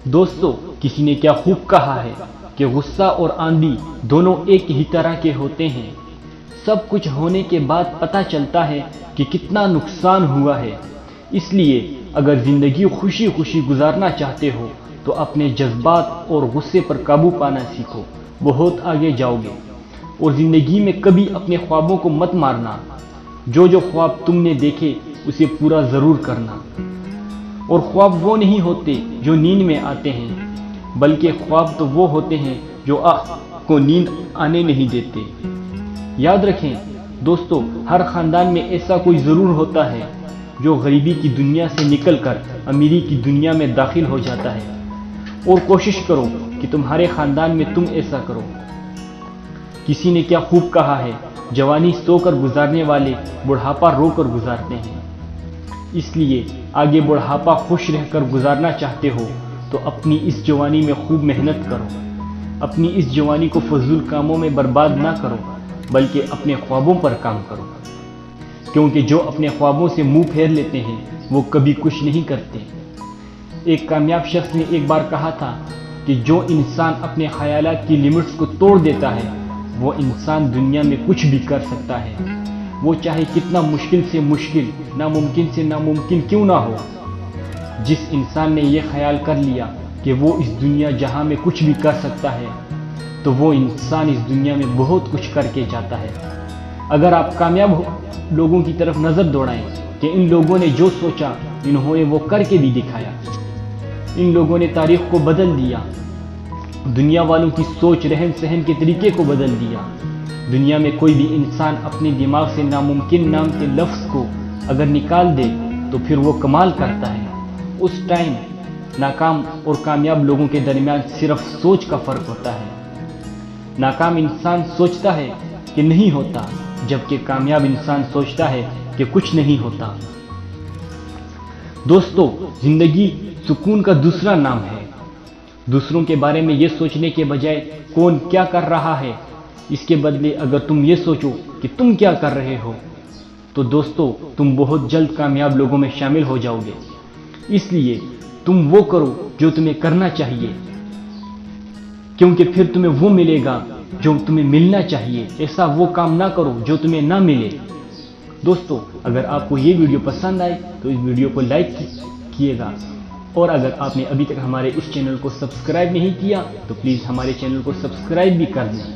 دوستو، کسی نے کیا خوب کہا ہے کہ غصہ اور آندھی دونوں ایک ہی طرح کے ہوتے ہیں۔ سب کچھ ہونے کے بعد پتہ چلتا ہے کہ کتنا نقصان ہوا ہے۔ اس لیے اگر زندگی خوشی خوشی گزارنا چاہتے ہو تو اپنے جذبات اور غصے پر قابو پانا سیکھو، بہت آگے جاؤ گے۔ اور زندگی میں کبھی اپنے خوابوں کو مت مارنا۔ جو خواب تم نے دیکھے اسے پورا ضرور کرنا۔ اور خواب وہ نہیں ہوتے جو نیند میں آتے ہیں، بلکہ خواب تو وہ ہوتے ہیں جو آنکھ کو نیند آنے نہیں دیتے۔ یاد رکھیں دوستو، ہر خاندان میں ایسا کوئی ضرور ہوتا ہے جو غریبی کی دنیا سے نکل کر امیری کی دنیا میں داخل ہو جاتا ہے، اور کوشش کرو کہ تمہارے خاندان میں تم ایسا کرو۔ کسی نے کیا خوب کہا ہے، جوانی سو کر گزارنے والے بڑھاپا رو کر گزارتے ہیں۔ اس لیے آگے بڑھاپا خوش رہ کر گزارنا چاہتے ہو تو اپنی اس جوانی میں خوب محنت کرو۔ اپنی اس جوانی کو فضول کاموں میں برباد نہ کرو، بلکہ اپنے خوابوں پر کام کرو، کیونکہ جو اپنے خوابوں سے منہ پھیر لیتے ہیں وہ کبھی کچھ نہیں کرتے۔ ایک کامیاب شخص نے ایک بار کہا تھا کہ جو انسان اپنے خیالات کی لمٹس کو توڑ دیتا ہے وہ انسان دنیا میں کچھ بھی کر سکتا ہے، وہ چاہے کتنا مشکل سے مشکل، ناممکن سے ناممکن کیوں نہ ہو۔ جس انسان نے یہ خیال کر لیا کہ وہ اس دنیا جہاں میں کچھ بھی کر سکتا ہے تو وہ انسان اس دنیا میں بہت کچھ کر کے جاتا ہے۔ اگر آپ کامیاب لوگوں کی طرف نظر دوڑائیں کہ ان لوگوں نے جو سوچا انہوں نے وہ کر کے بھی دکھایا، ان لوگوں نے تاریخ کو بدل دیا، دنیا والوں کی سوچ رہن سہن کے طریقے کو بدل دیا۔ دنیا میں کوئی بھی انسان اپنے دماغ سے ناممکن نام کے لفظ کو اگر نکال دے تو پھر وہ کمال کرتا ہے۔ اس ٹائم ناکام اور کامیاب لوگوں کے درمیان صرف سوچ کا فرق ہوتا ہے۔ ناکام انسان سوچتا ہے کہ نہیں ہوتا، جبکہ کامیاب انسان سوچتا ہے کہ کچھ نہیں ہوتا۔ دوستو، زندگی سکون کا دوسرا نام ہے۔ دوسروں کے بارے میں یہ سوچنے کے بجائے کون کیا کر رہا ہے، اس کے بدلے اگر تم یہ سوچو کہ تم کیا کر رہے ہو تو دوستو تم بہت جلد کامیاب لوگوں میں شامل ہو جاؤ گے۔ اس لیے تم وہ کرو جو تمہیں کرنا چاہیے، کیونکہ پھر تمہیں وہ ملے گا جو تمہیں ملنا چاہیے۔ ایسا وہ کام نہ کرو جو تمہیں نہ ملے۔ دوستو، اگر آپ کو یہ ویڈیو پسند آئے تو اس ویڈیو کو لائک کیے گا، اور اگر آپ نے ابھی تک ہمارے اس چینل کو سبسکرائب نہیں کیا تو پلیز ہمارے چینل کو سبسکرائب بھی کر دیں۔